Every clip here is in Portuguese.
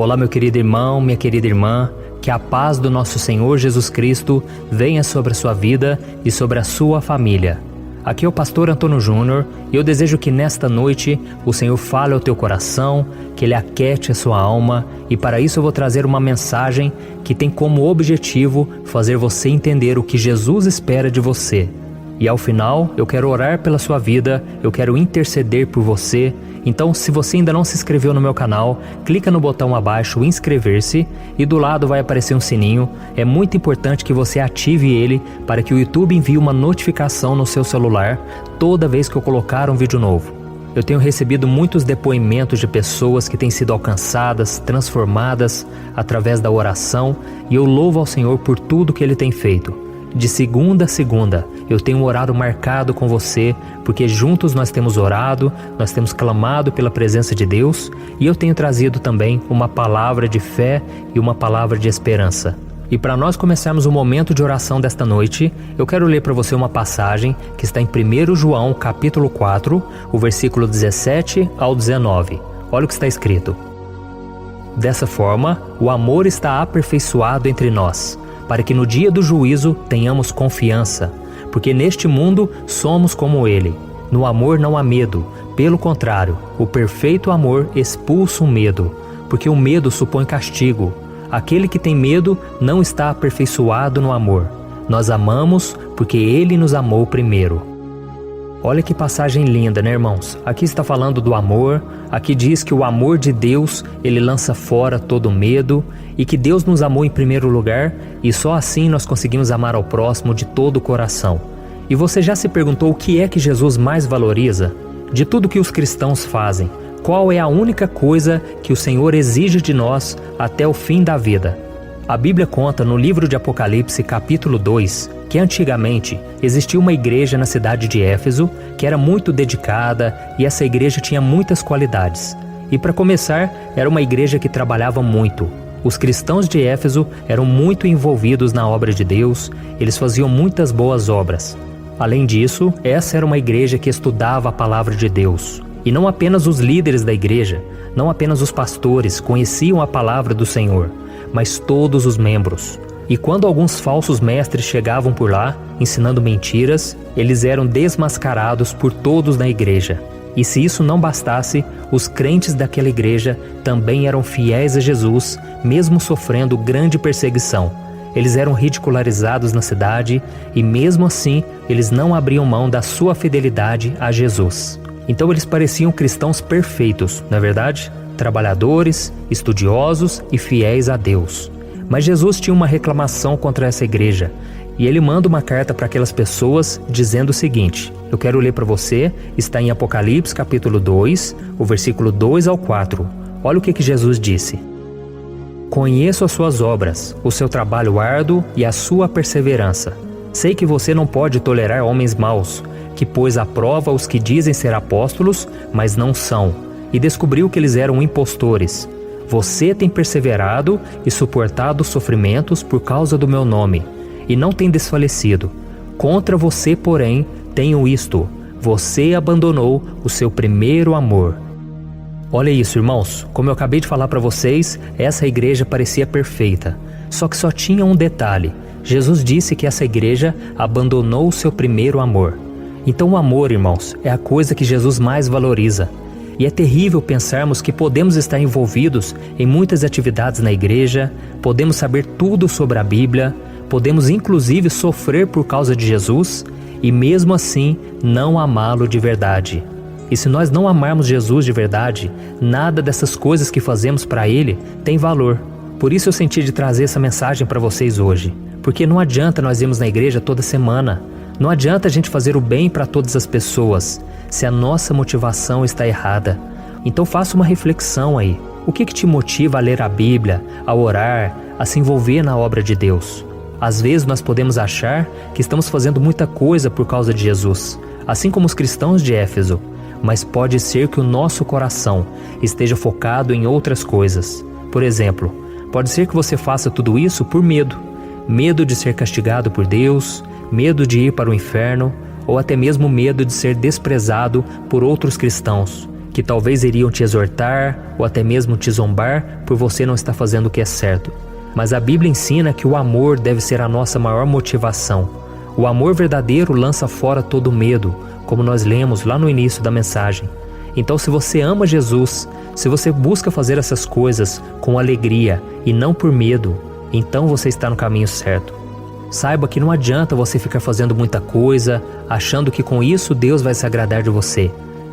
Olá, meu querido irmão, minha querida irmã, que a paz do nosso Senhor Jesus Cristo venha sobre a sua vida e sobre a sua família. Aqui é o pastor Antônio Júnior e eu desejo que nesta noite o Senhor fale ao teu coração, que Ele aquete a sua alma, e para isso eu vou trazer uma mensagem que tem como objetivo fazer você entender o que Jesus espera de você. E ao final, eu quero orar pela sua vida, eu quero interceder por você. Então, se você ainda não se inscreveu no meu canal, clica no botão abaixo, inscrever-se, e do lado vai aparecer um sininho. É muito importante que você ative ele para que o YouTube envie uma notificação no seu celular toda vez que eu colocar um vídeo novo. Eu tenho recebido muitos depoimentos de pessoas que têm sido alcançadas, transformadas através da oração, e eu louvo ao Senhor por tudo que Ele tem feito. De segunda a segunda, eu tenho um horário marcado com você, porque juntos nós temos orado, nós temos clamado pela presença de Deus, e eu tenho trazido também uma palavra de fé e uma palavra de esperança. E para nós começarmos o momento de oração desta noite, eu quero ler para você uma passagem que está em 1 João capítulo 4, o versículo 17 ao 19. Olha o que está escrito. Dessa forma, o amor está aperfeiçoado entre nós, para que no dia do juízo tenhamos confiança, porque neste mundo somos como Ele. No amor não há medo, pelo contrário, o perfeito amor expulsa o medo, porque o medo supõe castigo. Aquele que tem medo não está aperfeiçoado no amor. Nós amamos porque Ele nos amou primeiro. Olha que passagem linda, né, irmãos? Aqui está falando do amor, aqui diz que o amor de Deus, Ele lança fora todo medo, e que Deus nos amou em primeiro lugar, e só assim nós conseguimos amar ao próximo de todo o coração. E você já se perguntou o que é que Jesus mais valoriza? De tudo que os cristãos fazem, qual é a única coisa que o Senhor exige de nós até o fim da vida? A Bíblia conta no livro de Apocalipse, capítulo 2, que antigamente existia uma igreja na cidade de Éfeso que era muito dedicada, e essa igreja tinha muitas qualidades. E para começar, era uma igreja que trabalhava muito. Os cristãos de Éfeso eram muito envolvidos na obra de Deus, eles faziam muitas boas obras. Além disso, essa era uma igreja que estudava a palavra de Deus. E não apenas os líderes da igreja, não apenas os pastores conheciam a palavra do Senhor, mas todos os membros. E quando alguns falsos mestres chegavam por lá, ensinando mentiras, eles eram desmascarados por todos na igreja. E se isso não bastasse, os crentes daquela igreja também eram fiéis a Jesus, mesmo sofrendo grande perseguição. Eles eram ridicularizados na cidade, e mesmo assim, eles não abriam mão da sua fidelidade a Jesus. Então eles pareciam cristãos perfeitos, não é verdade? Trabalhadores, estudiosos e fiéis a Deus. Mas Jesus tinha uma reclamação contra essa igreja, e Ele manda uma carta para aquelas pessoas dizendo o seguinte. Eu quero ler para você, está em Apocalipse capítulo 2, o versículo 2 ao 4. Olha o que Jesus disse. Conheço as suas obras, o seu trabalho árduo e a sua perseverança. Sei que você não pode tolerar homens maus, que pôs à prova os que dizem ser apóstolos, mas não são, e descobriu que eles eram impostores. Você tem perseverado e suportado os sofrimentos por causa do meu nome, e não tem desfalecido. Contra você, porém, tenho isto: você abandonou o seu primeiro amor. Olha isso, irmãos, como eu acabei de falar para vocês, essa igreja parecia perfeita. Só que só tinha um detalhe. Jesus disse que essa igreja abandonou o seu primeiro amor. Então o amor, irmãos, é a coisa que Jesus mais valoriza. E é terrível pensarmos que podemos estar envolvidos em muitas atividades na igreja, podemos saber tudo sobre a Bíblia, podemos inclusive sofrer por causa de Jesus, e mesmo assim não amá-lo de verdade. E se nós não amarmos Jesus de verdade, nada dessas coisas que fazemos para Ele tem valor. Por isso eu senti de trazer essa mensagem para vocês hoje. Porque não adianta nós irmos na igreja toda semana. Não adianta a gente fazer o bem para todas as pessoas, se a nossa motivação está errada. Então faça uma reflexão aí. O que te motiva a ler a Bíblia, a orar, a se envolver na obra de Deus? Às vezes nós podemos achar que estamos fazendo muita coisa por causa de Jesus, assim como os cristãos de Éfeso. Mas pode ser que o nosso coração esteja focado em outras coisas. Por exemplo, pode ser que você faça tudo isso por medo. Medo de ser castigado por Deus, medo de ir para o inferno, ou até mesmo medo de ser desprezado por outros cristãos, que que talvez iriam te exortar ou até mesmo te zombar por você não estar fazendo o que é certo. Mas a Bíblia ensina que o amor deve ser a nossa maior motivação. O amor verdadeiro lança fora todo medo, como nós lemos lá no início da mensagem. Então, se você ama Jesus, se você busca fazer essas coisas com alegria e não por medo, então você está no caminho certo. Saiba que não adianta você ficar fazendo muita coisa, achando que com isso Deus vai se agradar de você.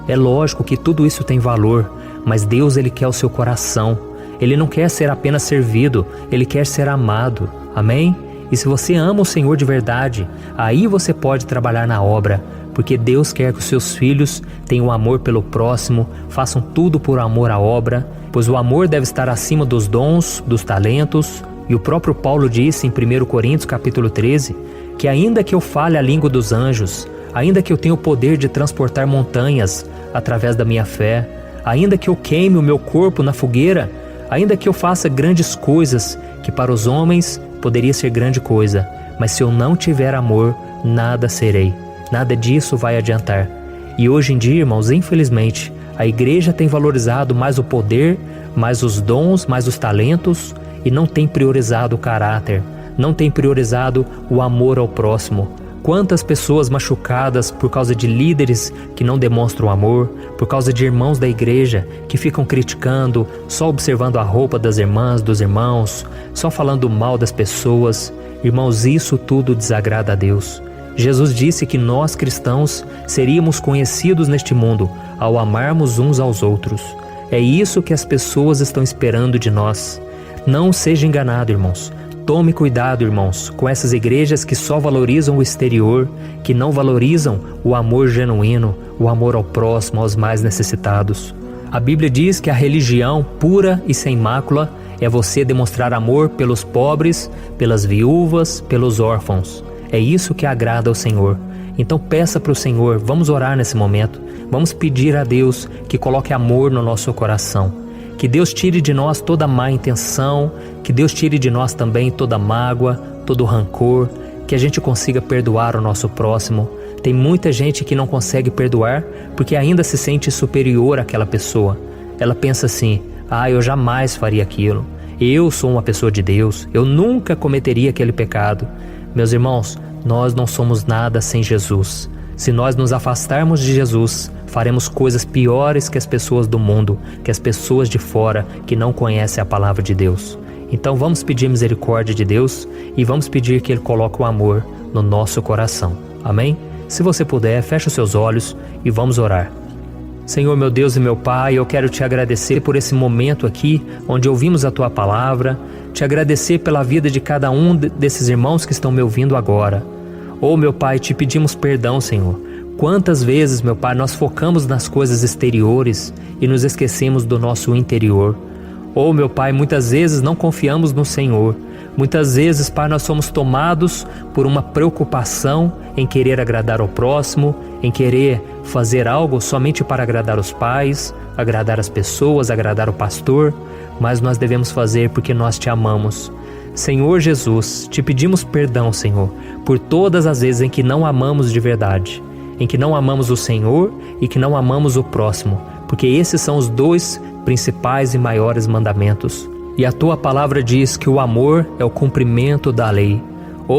É lógico que tudo isso tem valor, mas Deus, Ele quer o seu coração. Ele não quer ser apenas servido, Ele quer ser amado. Amém? E se você ama o Senhor de verdade, aí você pode trabalhar na obra, porque Deus quer que os seus filhos tenham amor pelo próximo, façam tudo por amor à obra, pois o amor deve estar acima dos dons, dos talentos. E o próprio Paulo disse em 1 Coríntios capítulo 13, que ainda que eu fale a língua dos anjos, ainda que eu tenha o poder de transportar montanhas através da minha fé, ainda que eu queime o meu corpo na fogueira, ainda que eu faça grandes coisas, que para os homens poderia ser grande coisa, mas se eu não tiver amor, nada serei. Nada disso vai adiantar. E hoje em dia, irmãos, infelizmente, a igreja tem valorizado mais o poder, mais os dons, mais os talentos, e não tem priorizado o caráter, não tem priorizado o amor ao próximo. Quantas pessoas machucadas por causa de líderes que não demonstram amor, por causa de irmãos da igreja que ficam criticando, só observando a roupa das irmãs, dos irmãos, só falando mal das pessoas. Irmãos, isso tudo desagrada a Deus. Jesus disse que nós cristãos seríamos conhecidos neste mundo ao amarmos uns aos outros. É isso que as pessoas estão esperando de nós. Não seja enganado, irmãos. Tome cuidado, irmãos, com essas igrejas que só valorizam o exterior, que não valorizam o amor genuíno, o amor ao próximo, aos mais necessitados. A Bíblia diz que a religião pura e sem mácula é você demonstrar amor pelos pobres, pelas viúvas, pelos órfãos. É isso que agrada ao Senhor. Então peça para o Senhor, vamos orar nesse momento, vamos pedir a Deus que coloque amor no nosso coração. Que Deus tire de nós toda má intenção, que Deus tire de nós também toda mágoa, todo rancor, que a gente consiga perdoar o nosso próximo. Tem muita gente que não consegue perdoar porque ainda se sente superior àquela pessoa. Ela pensa assim, eu jamais faria aquilo, eu sou uma pessoa de Deus, eu nunca cometeria aquele pecado. Meus irmãos, nós não somos nada sem Jesus. Se nós nos afastarmos de Jesus, faremos coisas piores que as pessoas do mundo, que as pessoas de fora que não conhecem a palavra de Deus. Então vamos pedir misericórdia de Deus e vamos pedir que Ele coloque o amor no nosso coração. Amém? Se você puder, feche os seus olhos e vamos orar. Senhor, meu Deus e meu Pai, eu quero te agradecer por esse momento aqui, onde ouvimos a Tua palavra, te agradecer pela vida de cada um desses irmãos que estão me ouvindo agora. Meu Pai, te pedimos perdão, Senhor. Quantas vezes, meu Pai, nós focamos nas coisas exteriores e nos esquecemos do nosso interior. Meu Pai, muitas vezes não confiamos no Senhor. Muitas vezes, Pai, nós somos tomados por uma preocupação em querer agradar ao próximo, em querer fazer algo somente para agradar os pais, agradar as pessoas, agradar o pastor, mas nós devemos fazer porque nós te amamos. Senhor Jesus, te pedimos perdão, Senhor, por todas as vezes em que não amamos de verdade, em que não amamos o Senhor e que não amamos o próximo, porque esses são os dois principais e maiores mandamentos. E a Tua palavra diz que o amor é o cumprimento da lei.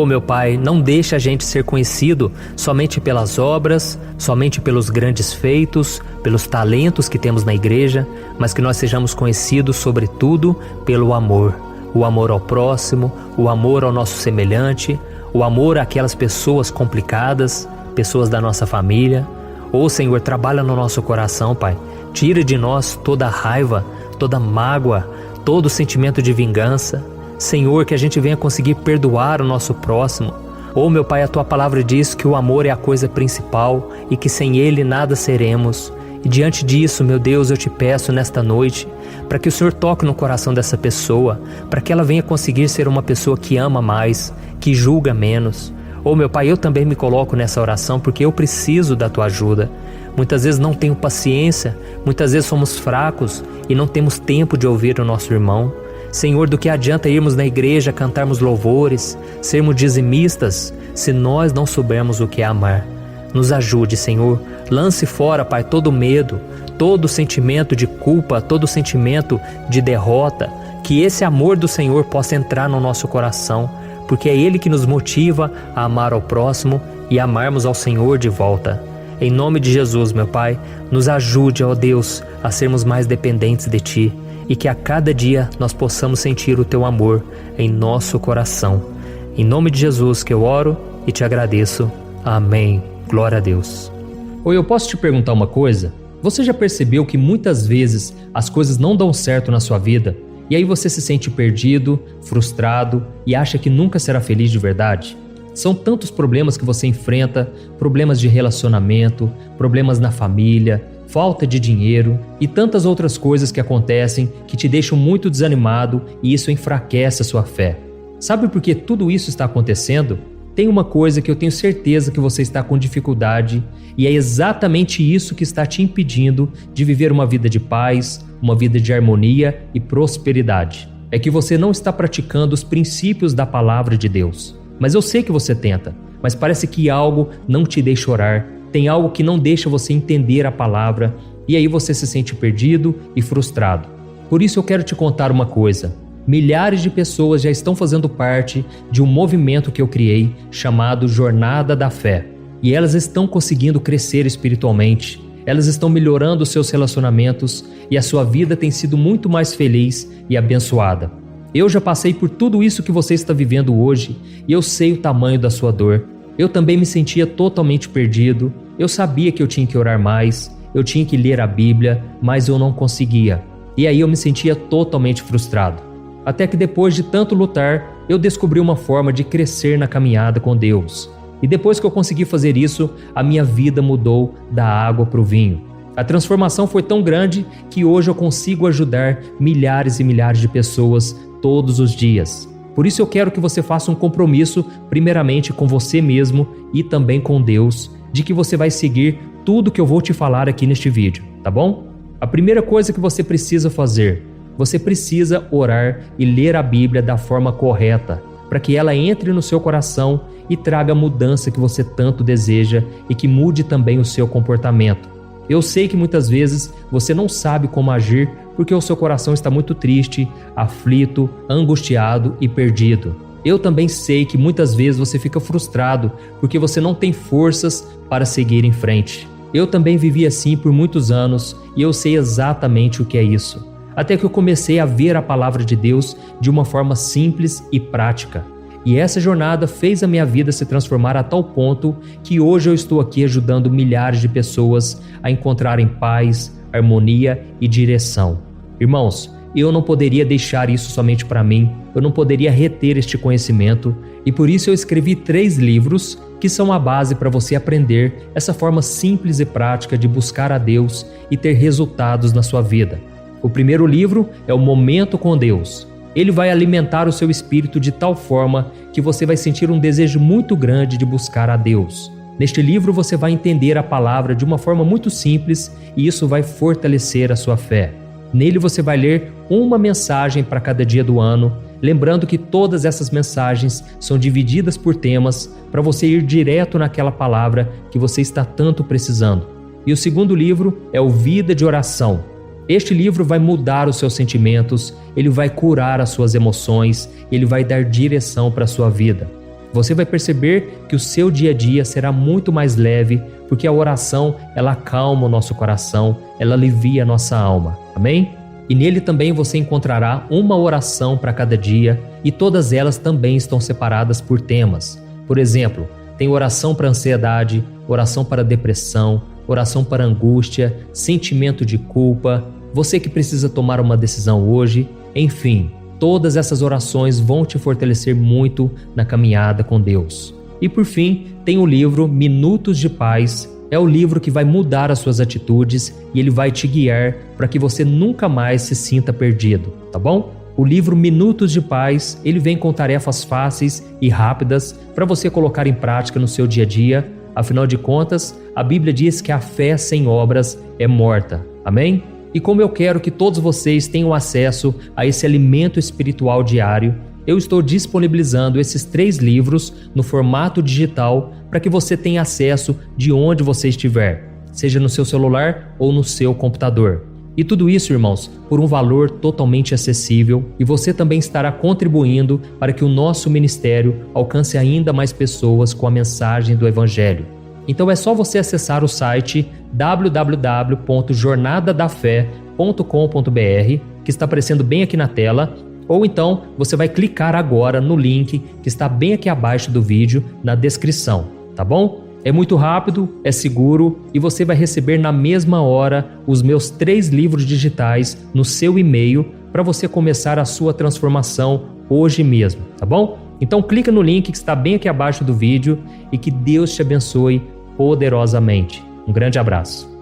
Meu Pai, não deixa a gente ser conhecido somente pelas obras, somente pelos grandes feitos, pelos talentos que temos na igreja, mas que nós sejamos conhecidos sobretudo pelo amor. O amor ao próximo, o amor ao nosso semelhante, o amor àquelas pessoas complicadas, pessoas da nossa família. Senhor, trabalha no nosso coração, Pai. Tira de nós toda raiva, toda mágoa, todo sentimento de vingança. Senhor, que a gente venha conseguir perdoar o nosso próximo. Meu Pai, a Tua palavra diz que o amor é a coisa principal e que sem ele nada seremos. E diante disso, meu Deus, eu te peço nesta noite, para que o Senhor toque no coração dessa pessoa, para que ela venha conseguir ser uma pessoa que ama mais, que julga menos. Meu Pai, eu também me coloco nessa oração porque eu preciso da Tua ajuda. Muitas vezes não tenho paciência, muitas vezes somos fracos e não temos tempo de ouvir o nosso irmão. Senhor, do que adianta irmos na igreja, cantarmos louvores, sermos dizimistas, se nós não soubermos o que é amar? Nos ajude, Senhor. Lance fora, Pai, todo medo, todo sentimento de culpa, todo sentimento de derrota. Que esse amor do Senhor possa entrar no nosso coração, porque é Ele que nos motiva a amar ao próximo e amarmos ao Senhor de volta. Em nome de Jesus, meu Pai, nos ajude, ó Deus, a sermos mais dependentes de Ti e que a cada dia nós possamos sentir o Teu amor em nosso coração. Em nome de Jesus que eu oro e te agradeço. Amém. Glória a Deus. Oi, eu posso te perguntar uma coisa? Você já percebeu que muitas vezes as coisas não dão certo na sua vida e aí você se sente perdido, frustrado e acha que nunca será feliz de verdade? São tantos problemas que você enfrenta, problemas de relacionamento, problemas na família, falta de dinheiro e tantas outras coisas que acontecem que te deixam muito desanimado e isso enfraquece a sua fé. Sabe por que tudo isso está acontecendo? Tem uma coisa que eu tenho certeza que você está com dificuldade e é exatamente isso que está te impedindo de viver uma vida de paz, uma vida de harmonia e prosperidade. É que você não está praticando os princípios da palavra de Deus. Mas eu sei que você tenta, mas parece que algo não te deixa orar, tem algo que não deixa você entender a palavra e aí você se sente perdido e frustrado. Por isso eu quero te contar uma coisa. Milhares de pessoas já estão fazendo parte de um movimento que eu criei chamado Jornada da Fé. E elas estão conseguindo crescer espiritualmente, elas estão melhorando seus relacionamentos e a sua vida tem sido muito mais feliz e abençoada. Eu já passei por tudo isso que você está vivendo hoje e eu sei o tamanho da sua dor. Eu também me sentia totalmente perdido, eu sabia que eu tinha que orar mais, eu tinha que ler a Bíblia, mas eu não conseguia. E aí eu me sentia totalmente frustrado. Até que depois de tanto lutar, eu descobri uma forma de crescer na caminhada com Deus. E depois que eu consegui fazer isso, a minha vida mudou da água para o vinho. A transformação foi tão grande que hoje eu consigo ajudar milhares e milhares de pessoas todos os dias. Por isso eu quero que você faça um compromisso, primeiramente com você mesmo e também com Deus, de que você vai seguir tudo que eu vou te falar aqui neste vídeo, tá bom? A primeira coisa que você precisa fazer, você precisa orar e ler a Bíblia da forma correta, para que ela entre no seu coração e traga a mudança que você tanto deseja e que mude também o seu comportamento. Eu sei que muitas vezes você não sabe como agir porque o seu coração está muito triste, aflito, angustiado e perdido. Eu também sei que muitas vezes você fica frustrado porque você não tem forças para seguir em frente. Eu também vivi assim por muitos anos e eu sei exatamente o que é isso. Até que eu comecei a ver a palavra de Deus de uma forma simples e prática. E essa jornada fez a minha vida se transformar a tal ponto que hoje eu estou aqui ajudando milhares de pessoas a encontrarem paz, harmonia e direção. Irmãos, eu não poderia deixar isso somente para mim, eu não poderia reter este conhecimento e por isso eu escrevi 3 livros que são a base para você aprender essa forma simples e prática de buscar a Deus e ter resultados na sua vida. O primeiro livro é o Momento com Deus. Ele vai alimentar o seu espírito de tal forma que você vai sentir um desejo muito grande de buscar a Deus. Neste livro você vai entender a palavra de uma forma muito simples e isso vai fortalecer a sua fé. Nele você vai ler uma mensagem para cada dia do ano, lembrando que todas essas mensagens são divididas por temas para você ir direto naquela palavra que você está tanto precisando. E o segundo livro é o Vida de Oração. Este livro vai mudar os seus sentimentos, ele vai curar as suas emoções, ele vai dar direção para a sua vida. Você vai perceber que o seu dia a dia será muito mais leve, porque a oração, ela acalma o nosso coração, ela alivia a nossa alma. Amém? E nele também você encontrará uma oração para cada dia e todas elas também estão separadas por temas. Por exemplo, tem oração para ansiedade, oração para depressão, oração para angústia, sentimento de culpa, você que precisa tomar uma decisão hoje, enfim, todas essas orações vão te fortalecer muito na caminhada com Deus. E por fim, tem o livro Minutos de Paz, é o livro que vai mudar as suas atitudes e ele vai te guiar para que você nunca mais se sinta perdido, tá bom? O livro Minutos de Paz, ele vem com tarefas fáceis e rápidas para você colocar em prática no seu dia a dia. Afinal de contas, a Bíblia diz que a fé sem obras é morta. Amém? E como eu quero que todos vocês tenham acesso a esse alimento espiritual diário, eu estou disponibilizando esses 3 livros no formato digital para que você tenha acesso de onde você estiver, seja no seu celular ou no seu computador. E tudo isso, irmãos, por um valor totalmente acessível, e você também estará contribuindo para que o nosso ministério alcance ainda mais pessoas com a mensagem do Evangelho. Então é só você acessar o site www.jornadadafé.com.br, que está aparecendo bem aqui na tela, ou então você vai clicar agora no link que está bem aqui abaixo do vídeo, na descrição, tá bom? É muito rápido, é seguro e você vai receber na mesma hora os meus 3 livros digitais no seu e-mail para você começar a sua transformação hoje mesmo, tá bom? Então clica no link que está bem aqui abaixo do vídeo e que Deus te abençoe poderosamente. Um grande abraço.